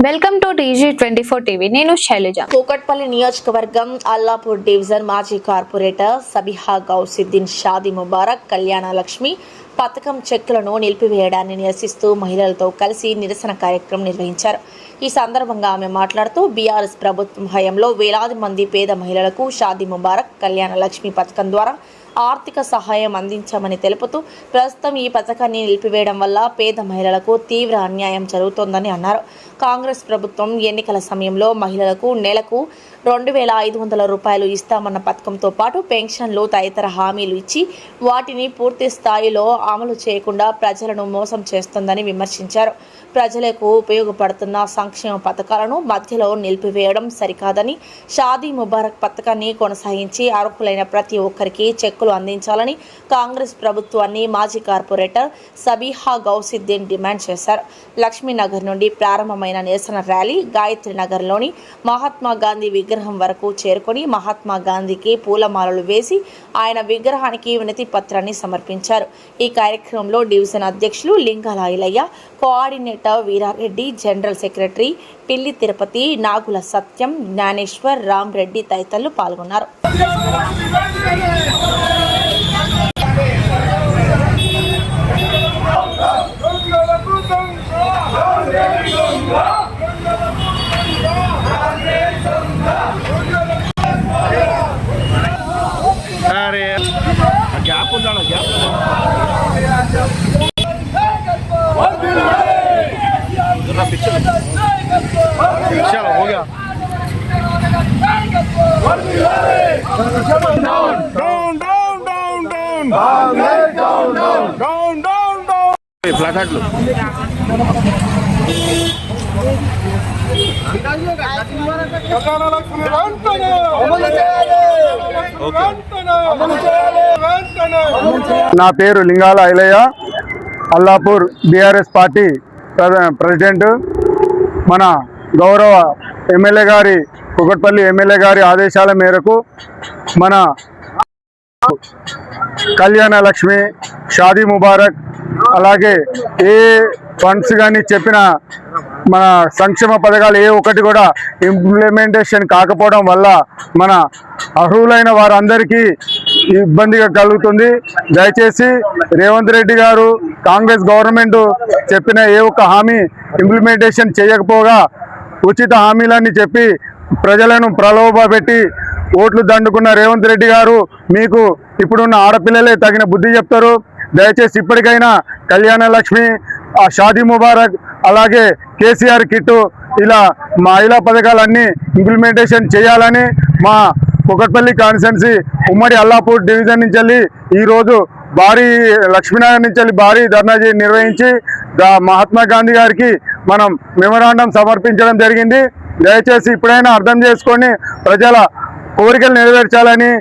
Welcome to TG24 TV. నేను శైలజ. కూకట్పల్లి నియోజకవర్గం Allapur division మాజీ కార్పొరేటర్ సబిహా గౌసిద్దీన్ షాదీ ముబారక్ కళ్యాణ లక్ష్మి పథకం చెక్కులను నిలిపివేయడాన్ని నిరసిస్తూ మహిళలతో కలిసి నిరసన కార్యక్రమం నిర్వహించారు. ఈ సందర్భంగా ఆమె మాట్లాడుతూ బీఆర్ఎస్ ప్రభుత్వం హయాంలో వేలాది మంది పేద మహిళలకు షాదీ ముబారక్ కళ్యాణ లక్ష్మి పథకం ద్వారా ఆర్థిక సహాయం అందించామని తెలుపుతూ ప్రస్తుతం ఈ పథకాన్ని నిలిపివేయడం వల్ల పేద మహిళలకు తీవ్ర అన్యాయం జరుగుతోందని అన్నారు. కాంగ్రెస్ ప్రభుత్వం ఎన్నికల సమయంలో మహిళలకు నెలకు 2,500 రూపాయలు ఇస్తామన్న పథకంతో పాటు పెన్షన్లు తదితర హామీలు ఇచ్చి వాటిని పూర్తి స్థాయిలో అమలు చేయకుండా ప్రజలను మోసం చేస్తోందని విమర్శించారు. ప్రజలకు ఉపయోగపడుతున్న సంక్షేమ పథకాలను మధ్యలో నిలిపివేయడం సరికాదని, షాదీ ముబారక్ పథకాన్ని కొనసాగించి అర్హులైన ప్రతి ఒక్కరికి చెక్కులు అందించాలని కాంగ్రెస్ ప్రభుత్వాన్ని మాజీ కార్పొరేటర్ సబిహా గౌసిద్దీన్ డిమాండ్ చేశారు. లక్ష్మీనగర్ నుండి ప్రారంభమైన నిరసన ర్యాలీ గాయత్రి నగర్లోని మహాత్మా గాంధీ విగ్రహం వరకు చేరుకొని మహాత్మా గాంధీకి పూలమాలలు వేసి ఆయన విగ్రహానికి వినతి పత్రాన్ని సమర్పించారు. ఈ కార్యక్రమంలో డివిజన్ అధ్యక్షులు Lingala Ailaiah, coordinator Veerareddy, general secretary Pilli Tirupati, నాగుల సత్యం, జ్ఞానేశ్వర్, రామ్ రెడ్డి తదితరులు పాల్గొన్నారు. गैप हो गया फ्लैट నా పేరు Lingala Ailaiah, Allapur BRS party president. మన గౌరవ ఎమ్మెల్యే గారి కూకట్పల్లి ఎమ్మెల్యే గారి ఆదేశాల మేరకు మన కళ్యాణ లక్ష్మి, షాదీ ముబారక్, అలాగే ఏ ఫండ్స్ కానీ చెప్పిన మన సంక్షేమ పథకాలు ఏ ఒక్కటి కూడా ఇంప్లిమెంటేషన్ కాకపోవడం వల్ల మన అర్హులైన వారందరికీ ఇబ్బందిగా కలుగుతుంది. దయచేసి రేవంత్ రెడ్డి గారు, కాంగ్రెస్ గవర్నమెంట్ చెప్పిన ఏ ఒక్క హామీ ఇంప్లిమెంటేషన్ చేయకపోగా ఉచిత హామీలని చెప్పి ప్రజలను ప్రలోభపెట్టి ఓట్లు దండుకున్న రేవంత్ రెడ్డి గారు మీకు ఇప్పుడున్న ఆడపిల్లలే తగిన బుద్ధి చెప్తారు. దయచేసి ఇప్పటికైనా కళ్యాణ లక్ష్మి, షాదీ ముబారక్, అలాగే కేసీఆర్ కిట్టు, ఇలా మహిళా పథకాలన్నీ ఇంప్లిమెంటేషన్ చేయాలని మా కూకట్పల్లి కాన్స్టిట్యున్సీ ఉమ్మడి అల్లాపూర్ డివిజన్ నుంచి వెళ్ళి ఈరోజు భారీ లక్ష్మీనగర్ నుంచి వెళ్ళి భారీ ధర్నా నిర్వహించి మహాత్మా గాంధీ గారికి మనం మెమోరాండం సమర్పించడం జరిగింది. దయచేసి ఇప్పుడైనా అర్థం చేసుకొని ప్రజల కోరికలు నెరవేర్చాలని,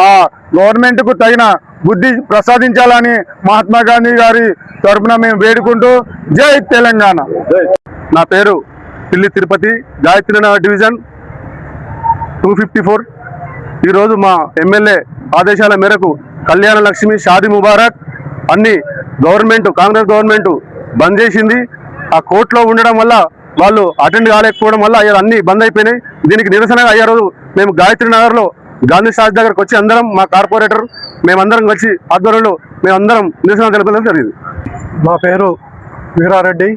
ఆ గవర్నమెంట్కు తగిన బుద్ధి ప్రసాదించాలని మహాత్మా గాంధీ గారి తరఫున మేము వేడుకుంటూ జై తెలంగాణ. నా పేరు పిల్లి తిరుపతి, గాయత్రి నగర్ డివిజన్ 254. ఈరోజు మా ఎమ్మెల్యే ఆదేశాల మేరకు కళ్యాణ లక్ష్మి, షాదీ ముబారక్ అన్ని కాంగ్రెస్ గవర్నమెంట్ బంద్ చేసింది. ఆ కోర్టులో ఉండడం వల్ల వాళ్ళు అటెండ్ కాలేకపోవడం వల్ల అన్ని బంద్ అయిపోయినాయి. దీనికి నిరసనగా అయ్యే రోజు మేము గాయత్రి నగర్లో గాంధీ స్టాచ్యూ దగ్గరకు వచ్చి అందరం, మా కార్పొరేటర్ మేమందరం కలిసి ఆధ్వర్యంలో మేమందరం నిరసన తెలపడం జరిగింది. నా పేరు వీరారెడ్డి,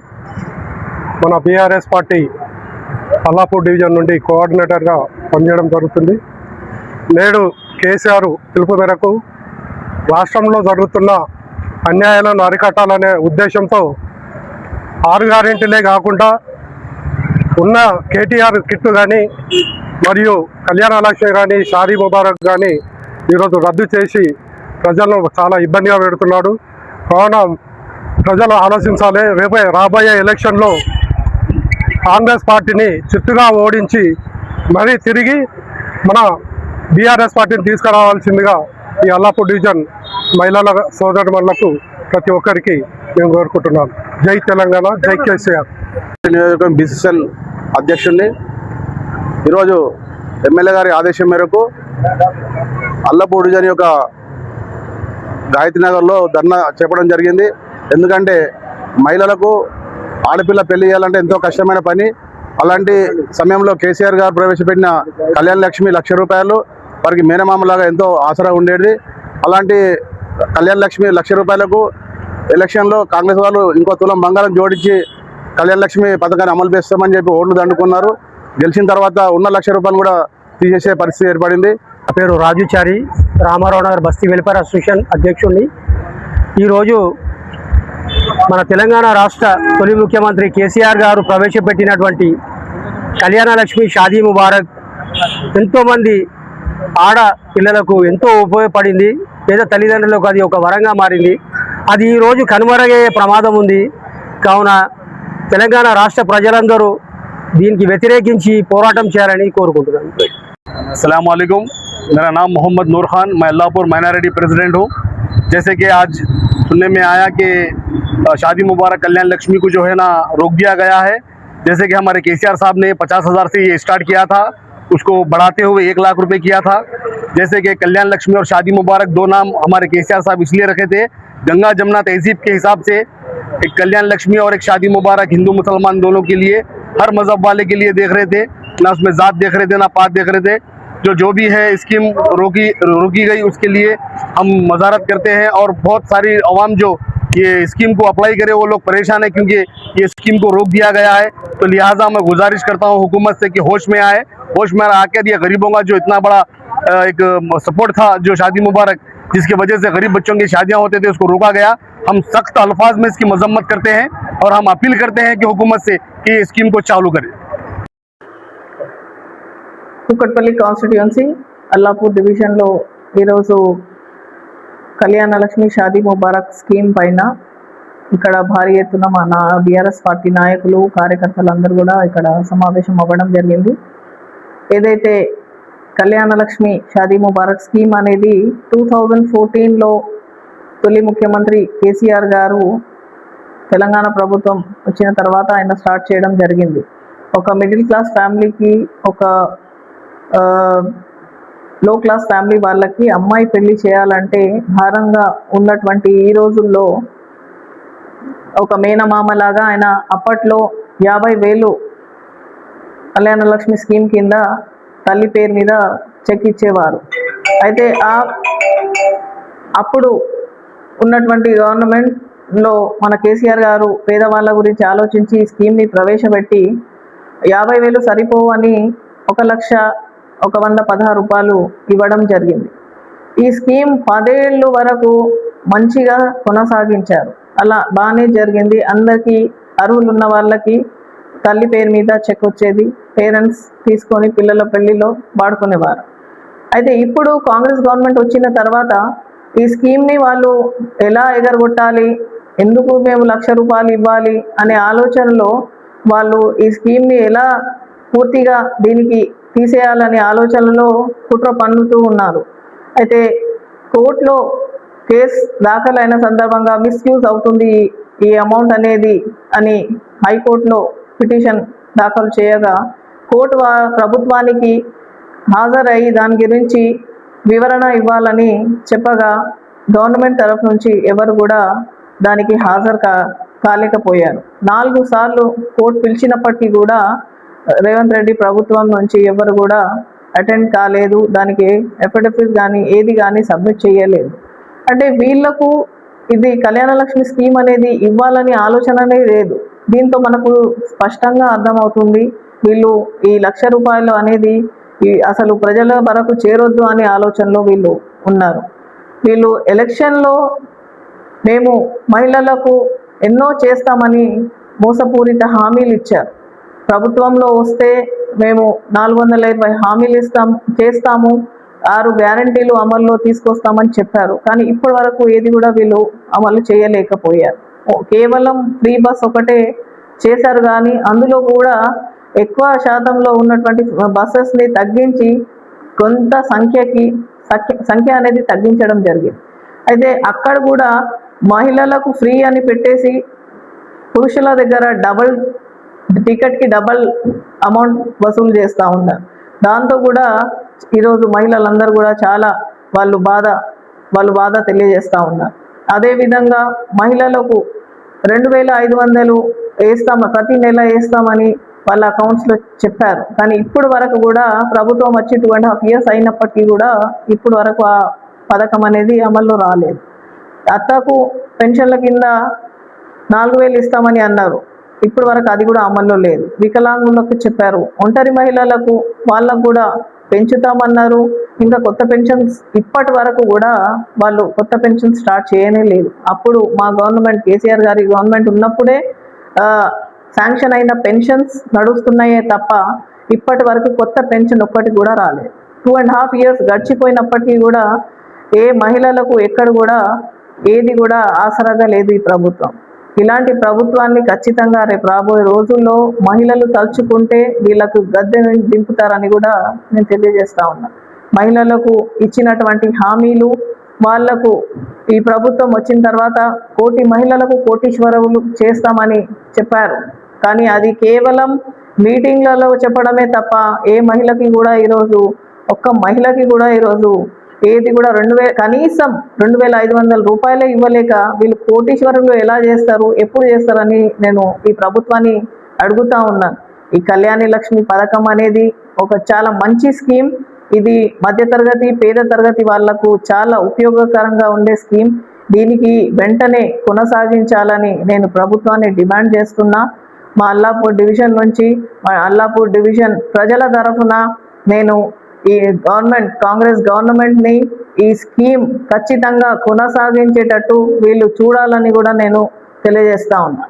మన బీఆర్ఎస్ పార్టీ అల్లాపూర్ డివిజన్ నుండి కోఆర్డినేటర్గా పనిచేయడం జరుగుతుంది. నేడు కేసీఆర్ పిలుపు మేరకు రాష్ట్రంలో జరుగుతున్న అన్యాయాలను అరికట్టాలనే ఉద్దేశంతో 6 గ్యారెంటీలే కాకుండా ఉన్న కేటీఆర్ కిట్టు కానీ మరియు కళ్యాణ లక్ష్మి కానీ షాదీ ముబారక్ కానీ ఈరోజు రద్దు చేసి ప్రజలను చాలా ఇబ్బందిగా పెడుతున్నాడు. కావున ప్రజలు ఆలోచించాలి. రేపే రాబోయే ఎలక్షన్లో కాంగ్రెస్ పార్టీని చిత్తుగా ఓడించి మరీ తిరిగి మన బీఆర్ఎస్ పార్టీని తీసుకురావాల్సిందిగా ఈ అల్లాపూర్ డివిజన్ మహిళల సోదరులకు ప్రతి ఒక్కరికి మేము కోరుకుంటున్నాం. జై తెలంగాణ, జై కేసీఆర్. నియోజకవర్గం బీసీసీఎల్ అధ్యక్షుడిని. ఈరోజు ఎమ్మెల్యే గారి ఆదేశం మేరకు అల్లాపూర్ డివిజన్ యొక్క గాయత్రి నగర్లో ధర్నా చేపడం జరిగింది. ఎందుకంటే మహిళలకు ఆడపిల్ల పెళ్లి చేయాలంటే ఎంతో కష్టమైన పని. అలాంటి సమయంలో కేసీఆర్ గారు ప్రవేశపెట్టిన కళ్యాణ లక్ష్మి ₹1,00,000 వారికి మేనమామలాగా ఎంతో ఆసరా ఉండేది. అలాంటి కళ్యాణ లక్ష్మి ₹1,00,000కు ఎలక్షన్లో కాంగ్రెస్ వాళ్ళు ఇంకో తులం బంగారం జోడించి కళ్యాణ లక్ష్మి పథకాన్ని అమలు చేస్తామని చెప్పి ఓట్లు దండుకున్నారు. గెలిచిన తర్వాత ఉన్న ₹1,00,000 కూడా తీసేసే పరిస్థితి ఏర్పడింది. నా పేరు రాజుచారి, రామారావు నగర్ బస్తీ వెల్ఫేర్ అసోసియేషన్ అధ్యక్షుడిని. ఈరోజు మన తెలంగాణ రాష్ట్ర తొలి ముఖ్యమంత్రి కేసీఆర్ గారు ప్రవేశపెట్టినటువంటి కళ్యాణ లక్ష్మి షాదీ ముబారక్ ఎంతోమంది ఆడ పిల్లలకు ఎంతో ఉపయోగపడింది. పేద తల్లిదండ్రులకు అది ఒక వరంగా మారింది. అది ఈరోజు కనుమరుగయ్యే ప్రమాదం ఉంది. కావున తెలంగాణ రాష్ట్ర ప్రజలందరూ దీనికి వ్యతిరేకించి పోరాటం చేయాలని కోరుకుంటున్నాను. अस्सलाम वालेकुम, मेरा नाम मोहम्मद नूर खान, मैं अल्लाहपुर माइनॉरिटी प्रेसिडेंट हूँ। जैसे कि आज सुनने में आया कि शादी मुबारक कल्याण लक्ष्मी को जो है ना रोक दिया गया है। जैसे कि हमारे केसीआर साहब ने 50,000 से ये स्टार्ट किया था, उसको बढ़ाते हुए 1 लाख रुपए किया था। जैसे कि कल्याण लक्ष्मी और शादी मुबारक दो नाम हमारे केसीआर साहब इसलिए रखे थे, गंगा जमुना तहजीब के हिसाब से एक कल्याण लक्ष्मी और एक शादी मुबारक हिंदू मुसलमान दोनों के लिए, हर मज़हब वाले के लिए देख रहे थे, ना उसमें ज़ात देख रहे थे ना पात देख रहे थे। जो भी है स्कीम रोकी गई उसके लिए हम मज़ारत करते हैं। और बहुत सारी अवाम जो ये स्कीम को अप्लाई करे वो लोग परेशान है क्योंकि ये स्कीम को रोक दिया गया है। तो लिहाजा मैं गुजारिश करता हूँ हुकूमत से कि होश में आए, होश में आकर ये गरीबों का जो इतना बड़ा एक सपोर्ट था जो शादी मुबारक, जिसकी वजह से गरीब बच्चों की शादियाँ होते थे, उसको रोका गया। हम सख्त अल्फाज में इसकी मजम्मत करते हैं और हम अपील करते हैं कि हुकूमत से कि ये स्कीम को चालू करें। కుక్కట్పల్లి కాన్స్టిట్యుయెన్సీ అల్లాపూర్ డివిజన్లో ఈరోజు కళ్యాణ లక్ష్మి షాదీ ముబారక్ స్కీమ్ పైన ఇక్కడ భారీ ఎత్తున మన బీఆర్ఎస్ పార్టీ నాయకులు కార్యకర్తలందరూ కూడా ఇక్కడ సమావేశం అవ్వడం జరిగింది. ఏదైతే కళ్యాణ లక్ష్మి షాదీ ముబారక్ స్కీమ్ అనేది 2014లో తొలి ముఖ్యమంత్రి కేసీఆర్ గారు తెలంగాణ ప్రభుత్వం వచ్చిన తర్వాత ఆయన స్టార్ట్ చేయడం జరిగింది. ఒక మిడిల్ క్లాస్ ఫ్యామిలీకి, ఒక లో క్లాస్ ఫ్యామిలీ వాళ్ళకి అమ్మాయి పెళ్లి చేయాలంటే భారంగా ఉన్నటువంటి ఈ రోజుల్లో ఒక మేనమామలాగా ఆయన అప్పట్లో 50,000 కళ్యాణ లక్ష్మి స్కీమ్ కింద తల్లి పేరు మీద చెక్ ఇచ్చేవారు. అయితే అప్పుడు ఉన్నటువంటి గవర్నమెంట్లో మన కేసీఆర్ గారు పేదవాళ్ళ గురించి ఆలోచించి ఈ స్కీమ్ని ప్రవేశపెట్టి 50,000 సరిపోవని 1,116 ఇవ్వడం జరిగింది. ఈ స్కీమ్ 10 ఏళ్ళు వరకు మంచిగా కొనసాగించారు. అలా బాగానే జరిగింది. అందరికీ అర్హులు ఉన్న వాళ్ళకి తల్లి పేరు మీద చెక్ వచ్చేది, పేరెంట్స్ తీసుకొని పిల్లల పెళ్లిలో వాడుకునేవారు. అయితే ఇప్పుడు కాంగ్రెస్ గవర్నమెంట్ వచ్చిన తర్వాత ఈ స్కీమ్ని వాళ్ళు ఎలా ఎగరగొట్టాలి, ఎందుకు మేము ₹1,00,000 ఇవ్వాలి అనే ఆలోచనలో వాళ్ళు ఈ స్కీమ్ని ఎలా పూర్తిగా దీనికి తీసేయాలనే ఆలోచనలో కుట్ర పన్నుతూ ఉన్నారు. అయితే కోర్టులో కేసు దాఖలైన సందర్భంగా మిస్యూజ్ అవుతుంది ఈ అమౌంట్ అనేది అని హైకోర్టులో పిటిషన్ దాఖలు చేయగా కోర్టు ప్రభుత్వానికి హాజరయ్యి దాని గురించి వివరణ ఇవ్వాలని చెప్పగా గవర్నమెంట్ తరఫు నుంచి ఎవరు కూడా దానికి హాజరు కాలేకపోయారు. 4 సార్లు కోర్టు పిలిచినప్పటికీ కూడా రేవంత్ రెడ్డి ప్రభుత్వం నుంచి ఎవరు కూడా అటెండ్ కాలేదు. దానికి ఎఫిడవిట్ కానీ ఏది కానీ సబ్మిట్ చేయలేదు. అంటే వీళ్లకు ఇది కళ్యాణ లక్ష్మి స్కీమ్ అనేది ఇవ్వాలని ఆలోచననే లేదు. దీంతో మనకు స్పష్టంగా అర్థమవుతుంది వీళ్ళు ఈ ₹1,00,000 అనేది అసలు ప్రజల వరకు చేరొద్దు అనే ఆలోచనలో వీళ్ళు ఉన్నారు. వీళ్ళు ఎలక్షన్లో మేము మహిళలకు ఎన్నో చేస్తామని మోసపూరిత హామీలు ఇచ్చారు. ప్రభుత్వంలో వస్తే మేము 420 హామీలు చేస్తాము, 6 గ్యారంటీలు అమల్లో తీసుకొస్తామని చెప్పారు. కానీ ఇప్పటి వరకు ఏది కూడా వీళ్ళు అమలు చేయలేకపోయారు. కేవలం ఫ్రీ బస్ ఒకటే చేశారు, కానీ అందులో కూడా ఎక్కువ శాతంలో ఉన్నటువంటి బస్సెస్ని తగ్గించి కొంత సంఖ్య అనేది తగ్గించడం జరిగింది. అయితే అక్కడ కూడా మహిళలకు ఫ్రీ అని పెట్టేసి పురుషుల దగ్గర టికెట్కి డబల్ అమౌంట్ వసూలు చేస్తూ ఉన్నారు. దాంతో కూడా ఈరోజు మహిళలందరూ కూడా చాలా వాళ్ళు బాధ తెలియజేస్తూ ఉన్నారు. అదేవిధంగా మహిళలకు 2,500 ప్రతి నెల వేస్తామని వాళ్ళ అకౌంట్స్లో చెప్పారు. కానీ ఇప్పుడు వరకు కూడా ప్రభుత్వం వచ్చి 2.5 years అయినప్పటికీ కూడా ఇప్పుడు వరకు ఆ పథకం అనేది అమల్లో రాలేదు. అత్తకు పెన్షన్ల కింద 4,000 ఇస్తామని అన్నారు, ఇప్పుడు వరకు అది కూడా అమల్లో లేదు. వికలాంగులకు చెప్పారు, ఒంటరి మహిళలకు వాళ్ళకు కూడా పెంచుతామన్నారు. ఇంకా కొత్త పెన్షన్స్ ఇప్పటి వరకు కూడా వాళ్ళు కొత్త పెన్షన్ స్టార్ట్ చేయనే లేదు. అప్పుడు మా గవర్నమెంట్, కేసీఆర్ గారి గవర్నమెంట్ ఉన్నప్పుడే శాంక్షన్ అయిన పెన్షన్స్ నడుస్తున్నాయే తప్ప ఇప్పటి వరకు కొత్త పెన్షన్ ఒక్కటి కూడా రాలేదు. 2.5 years గడిచిపోయినప్పటికీ కూడా ఏ మహిళలకు ఎక్కడ కూడా ఏది కూడా ఆసరాగా లేదు ఈ ప్రభుత్వం. ఇలాంటి ప్రభుత్వాన్ని ఖచ్చితంగా రేపు రాబోయే రోజుల్లో మహిళలు తలుచుకుంటే వీళ్ళకు గద్దె దింపుతారని కూడా నేను తెలియజేస్తా ఉన్నా. మహిళలకు ఇచ్చినటువంటి హామీలు వాళ్లకు ఈ ప్రభుత్వం వచ్చిన తర్వాత 1 కోటి మహిళలకు కోటీశ్వరులు చేస్తామని చెప్పారు. కానీ అది కేవలం మీటింగ్లలో చెప్పడమే తప్ప ఏ మహిళకి కూడా ఈరోజు, ఒక్క మహిళకి కూడా ఈరోజు ఏది కూడా కనీసం 2,500 రూపాయలే ఇవ్వలేక వీళ్ళు కోటీశ్వరులు ఎలా చేస్తారు, ఎప్పుడు చేస్తారని నేను ఈ ప్రభుత్వాన్ని అడుగుతా ఉన్నాను. ఈ కళ్యాణి లక్ష్మి పథకం అనేది ఒక చాలా మంచి స్కీమ్. ఇది మధ్యతరగతి, పేద తరగతి వాళ్లకు చాలా ఉపయోగకరంగా ఉండే స్కీమ్. దీనికి వెంటనే కొనసాగించాలని నేను ప్రభుత్వాన్ని డిమాండ్ చేస్తున్నా. మా అల్లాపూర్ డివిజన్ నుంచి, మా అల్లాపూర్ డివిజన్ ప్రజల తరఫున నేను ఈ కాంగ్రెస్ గవర్నమెంట్ని ఈ స్కీమ్ ఖచ్చితంగా కొనసాగించేటట్టు వీళ్ళు చూడాలని కూడా నేను తెలియజేస్తా ఉన్నా.